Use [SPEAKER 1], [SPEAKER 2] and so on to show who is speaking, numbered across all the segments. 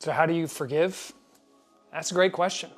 [SPEAKER 1] So how do you forgive? That's a great question.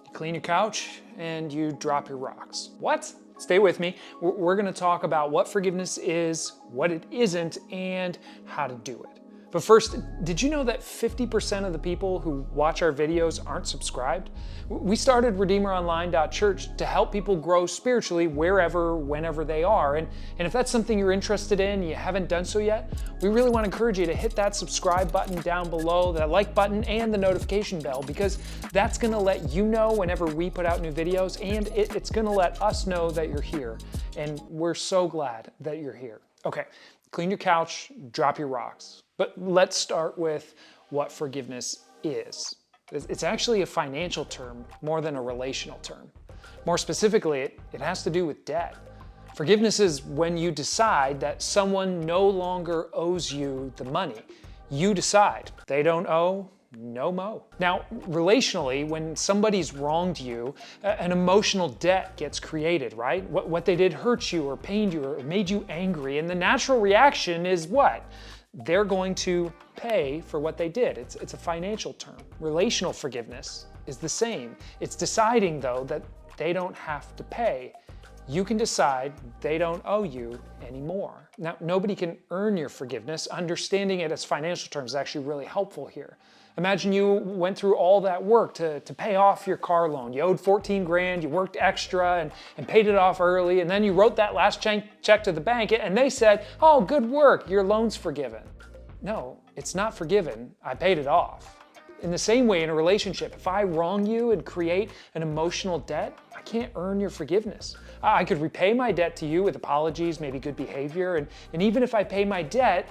[SPEAKER 1] You clean your couch and you drop your rocks. What? Stay with me. We're going to talk about what forgiveness is, what it isn't, and how to do it. But first, did you know that 50% of the people who watch our videos aren't subscribed? We started RedeemerOnline.church to help people grow spiritually wherever, whenever they are. And if that's something you're interested in, you haven't done so yet, we really want to encourage you to hit that subscribe button down below, that like button, and the notification bell, because that's going to let you know whenever we put out new videos, and it's going to let us know that you're here. And we're so glad that you're here. Okay, clean your couch, drop your rocks. But let's start with what forgiveness is. It's actually a financial term more than a relational term. More specifically, it has to do with debt. Forgiveness is when you decide that someone no longer owes you the money. You decide they don't owe, no mo. Now, relationally, when somebody's wronged you, an emotional debt gets created, right? What they did hurt you or pained you or made you angry, and the natural reaction is what? They're going to pay for what they did. It's a financial term. Relational forgiveness is the same. It's deciding, though, that they don't have to pay. You can decide they don't owe you anymore. Now, nobody can earn your forgiveness. Understanding it as financial terms is actually really helpful here. Imagine you went through all that work to pay off your car loan. You owed 14 grand, you worked extra and paid it off early, and then you wrote that last check to the bank and they said, oh, good work, your loan's forgiven. No, it's not forgiven, I paid it off. In the same way, in a relationship, if I wrong you and create an emotional debt, I can't earn your forgiveness. I could repay my debt to you with apologies, maybe good behavior, and even if I pay my debt,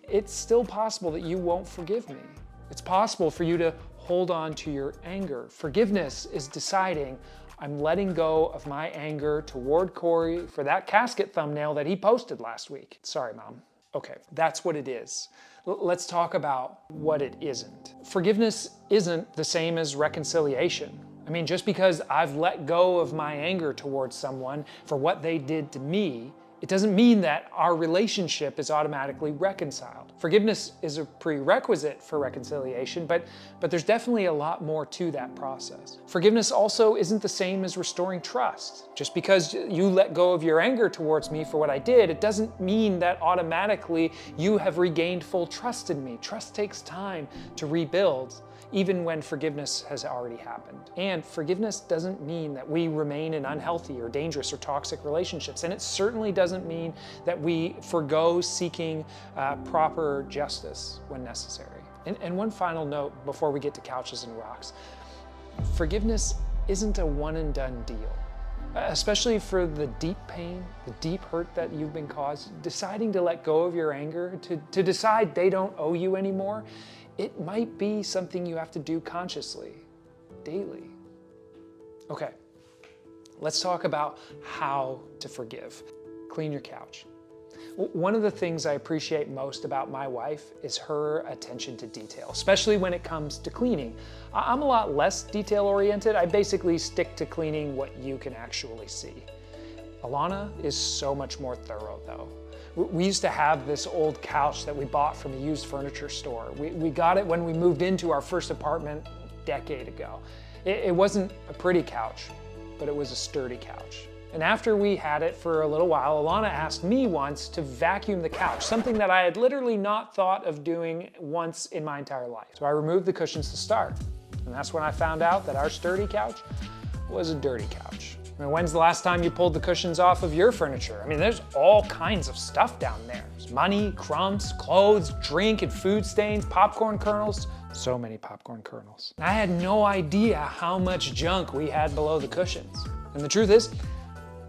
[SPEAKER 1] it's still possible that you won't forgive me. It's possible for you to hold on to your anger. Forgiveness is deciding I'm letting go of my anger toward Corey for that casket thumbnail that he posted last week. Sorry, Mom. Okay, that's what it is. Let's talk about what it isn't. Forgiveness isn't the same as reconciliation. I mean, just because I've let go of my anger towards someone for what they did to me, it doesn't mean that our relationship is automatically reconciled. Forgiveness is a prerequisite for reconciliation, but there's definitely a lot more to that process. Forgiveness also isn't the same as restoring trust. Just because you let go of your anger towards me for what I did, it doesn't mean that automatically you have regained full trust in me. Trust takes time to rebuild, even when forgiveness has already happened. And forgiveness doesn't mean that we remain in unhealthy or dangerous or toxic relationships. And it certainly doesn't mean that we forgo seeking proper justice when necessary. And one final note before we get to couches and rocks. Forgiveness isn't a one and done deal. Especially for the deep pain, the deep hurt that you've been caused, deciding to let go of your anger, to decide they don't owe you anymore, it might be something you have to do consciously, daily. Okay, let's talk about how to forgive. Clean your couch. One of the things I appreciate most about my wife is her attention to detail, especially when it comes to cleaning. I'm a lot less detail-oriented. I basically stick to cleaning what you can actually see. Alana is so much more thorough, though. We used to have this old couch that we bought from a used furniture store. We got it when we moved into our first apartment a decade ago. It wasn't a pretty couch, but it was a sturdy couch. And after we had it for a little while, Alana asked me once to vacuum the couch, something that I had literally not thought of doing once in my entire life. So I removed the cushions to start. And that's when I found out that our sturdy couch was a dirty couch. I mean, when's the last time you pulled the cushions off of your furniture? I mean, there's all kinds of stuff down there. There's money, crumbs, clothes, drink and food stains, popcorn kernels. So many popcorn kernels. I had no idea how much junk we had below the cushions. And the truth is,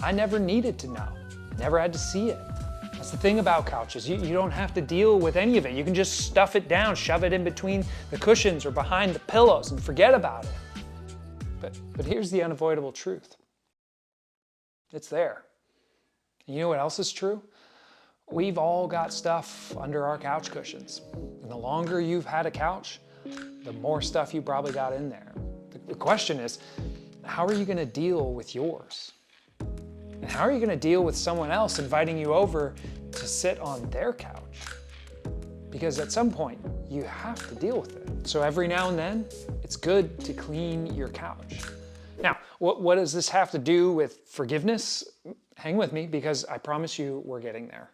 [SPEAKER 1] I never needed to know. Never had to see it. That's the thing about couches. You don't have to deal with any of it. You can just stuff it down, shove it in between the cushions or behind the pillows and forget about it. But here's the unavoidable truth. It's there. And you know what else is true? We've all got stuff under our couch cushions. And the longer you've had a couch, the more stuff you probably got in there. The question is, how are you going to deal with yours? And how are you going to deal with someone else inviting you over to sit on their couch? Because at some point, you have to deal with it. So every now and then, it's good to clean your couch. Now, what does this have to do with forgiveness? Hang with me, because I promise you we're getting there.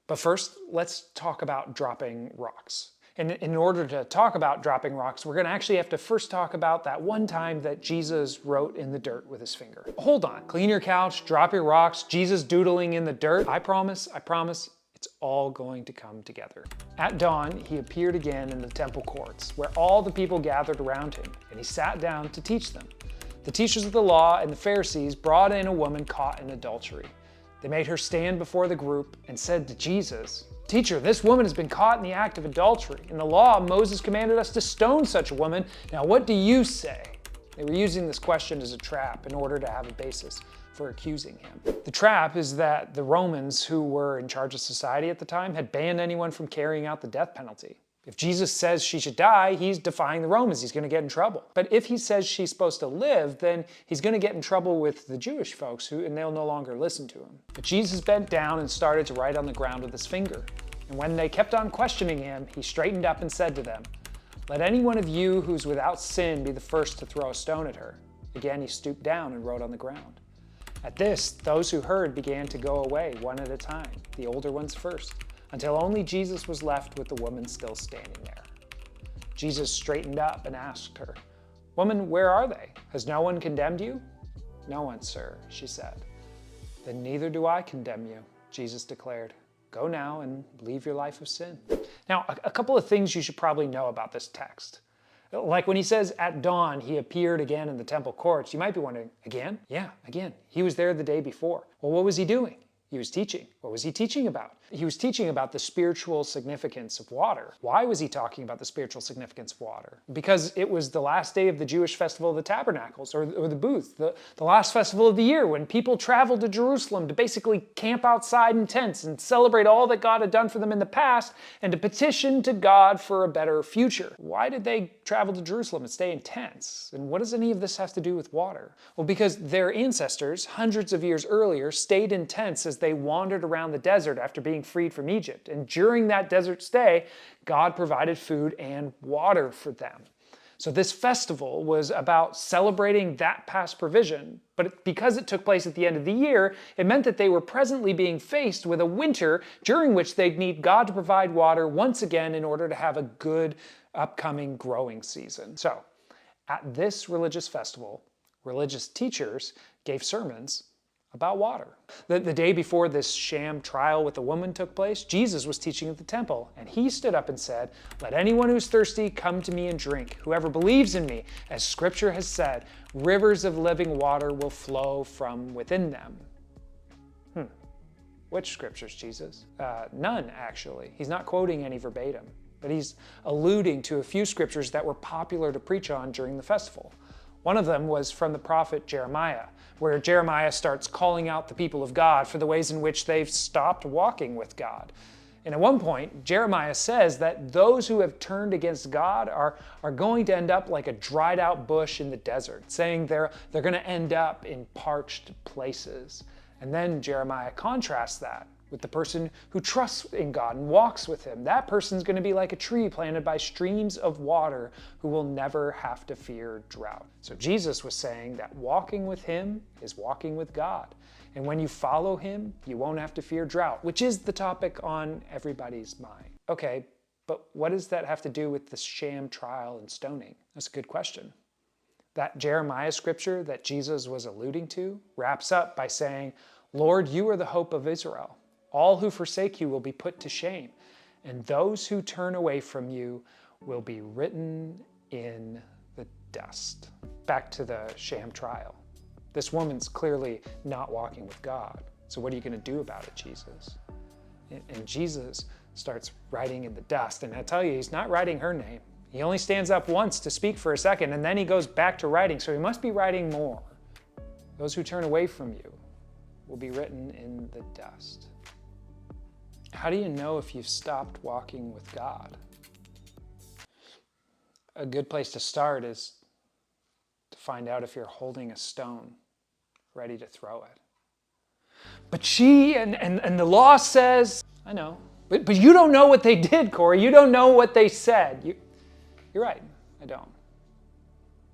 [SPEAKER 1] But first, let's talk about dropping rocks. And in order to talk about dropping rocks, we're going to actually have to first talk about that one time that Jesus wrote in the dirt with his finger. Hold on, clean your couch, drop your rocks, Jesus doodling in the dirt. I promise, it's all going to come together. At dawn, he appeared again in the temple courts, where all the people gathered around him, and he sat down to teach them. The teachers of the law and the Pharisees brought in a woman caught in adultery. They made her stand before the group and said to Jesus, "Teacher, this woman has been caught in the act of adultery. In the law, Moses commanded us to stone such a woman. Now what do you say?" They were using this question as a trap in order to have a basis for accusing him. The trap is that the Romans, who were in charge of society at the time, had banned anyone from carrying out the death penalty. If Jesus says she should die, he's defying the Romans. He's going to get in trouble. But if he says she's supposed to live, then he's going to get in trouble with the Jewish folks, and they'll no longer listen to him. But Jesus bent down and started to write on the ground with his finger. And when they kept on questioning him, he straightened up and said to them, "Let any one of you who's without sin be the first to throw a stone at her." Again, he stooped down and wrote on the ground. At this, those who heard began to go away one at a time, the older ones first, until only Jesus was left with the woman still standing there. Jesus straightened up and asked her, "Woman, where are they? Has no one condemned you?" "No one, sir," she said. "Then neither do I condemn you," Jesus declared. "Go now and leave your life of sin." Now, a couple of things you should probably know about this text. Like when he says, "At dawn, he appeared again in the temple courts," you might be wondering, again? Yeah, again. He was there the day before. Well, what was he doing? He was teaching. What was he teaching about? He was teaching about the spiritual significance of water. Why was he talking about the spiritual significance of water? Because it was the last day of the Jewish festival of the Tabernacles, or the booth, the last festival of the year, when people traveled to Jerusalem to basically camp outside in tents and celebrate all that God had done for them in the past and to petition to God for a better future. Why did they travel to Jerusalem and stay in tents? And what does any of this have to do with water? Well, because their ancestors, hundreds of years earlier, stayed in tents as they wandered around the desert after being freed from Egypt. And during that desert stay, God provided food and water for them. So this festival was about celebrating that past provision, but because it took place at the end of the year, it meant that they were presently being faced with a winter during which they'd need God to provide water once again in order to have a good upcoming growing season. So at this religious festival, religious teachers gave sermons about water. The day before this sham trial with the woman took place, Jesus was teaching at the temple, and he stood up and said, "Let anyone who's thirsty come to me and drink. Whoever believes in me, as Scripture has said, rivers of living water will flow from within them." Which scriptures, Jesus? None, actually. He's not quoting any verbatim, but he's alluding to a few scriptures that were popular to preach on during the festival. One of them was from the prophet Jeremiah, where Jeremiah starts calling out the people of God for the ways in which they've stopped walking with God. And at one point, Jeremiah says that those who have turned against God are going to end up like a dried out bush in the desert, saying they're going to end up in parched places. And then Jeremiah contrasts that with the person who trusts in God and walks with him. That person's going to be like a tree planted by streams of water who will never have to fear drought. So Jesus was saying that walking with him is walking with God. And when you follow him, you won't have to fear drought, which is the topic on everybody's mind. Okay, but what does that have to do with the sham trial and stoning? That's a good question. That Jeremiah scripture that Jesus was alluding to wraps up by saying, "Lord, you are the hope of Israel. All who forsake you will be put to shame, and those who turn away from you will be written in the dust." Back to the sham trial. This woman's clearly not walking with God. So what are you going to do about it, Jesus? And Jesus starts writing in the dust. And I tell you, he's not writing her name. He only stands up once to speak for a second, and then he goes back to writing. So he must be writing more. Those who turn away from you will be written in the dust. How do you know if you've stopped walking with God? A good place to start is to find out if you're holding a stone, ready to throw it. But she and the law says, I know, But you don't know what they did, Corey. You don't know what they said. You're right, I don't.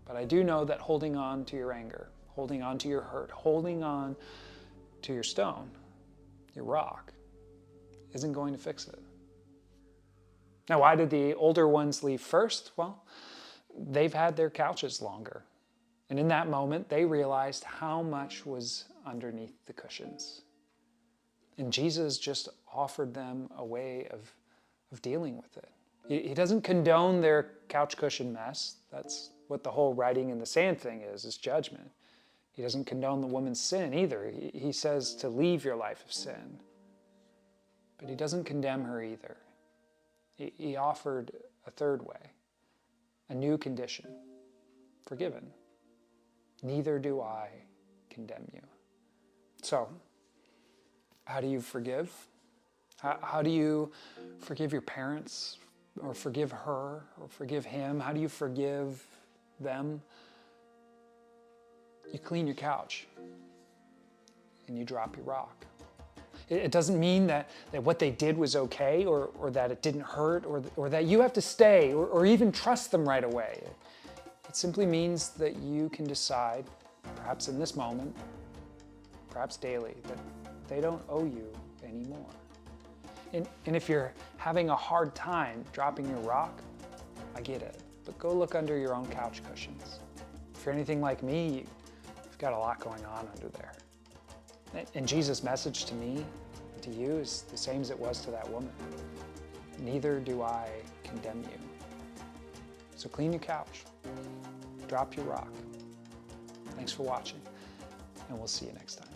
[SPEAKER 1] But I do know that holding on to your anger, holding on to your hurt, holding on to your stone, your rock, isn't going to fix it. Now, why did the older ones leave first? Well, they've had their couches longer. And in that moment, they realized how much was underneath the cushions. And Jesus just offered them a way of dealing with it. He doesn't condone their couch cushion mess. That's what the whole writing in the sand thing is judgment. He doesn't condone the woman's sin either. He says to leave your life of sin. But he doesn't condemn her either. He offered a third way, a new condition, forgiven. Neither do I condemn you. So, how do you forgive? How do you forgive your parents, or forgive her, or forgive him? How do you forgive them? You clean your couch, and you drop your rock. It doesn't mean that what they did was okay, or that it didn't hurt, or that you have to stay, or even trust them right away. It simply means that you can decide, perhaps in this moment, perhaps daily, that they don't owe you anymore. And if you're having a hard time dropping your rock, I get it. But go look under your own couch cushions. If you're anything like me, you've got a lot going on under there. And Jesus' message to me, to you, is the same as it was to that woman. Neither do I condemn you. So clean your couch, drop your rock. Thanks for watching, and we'll see you next time.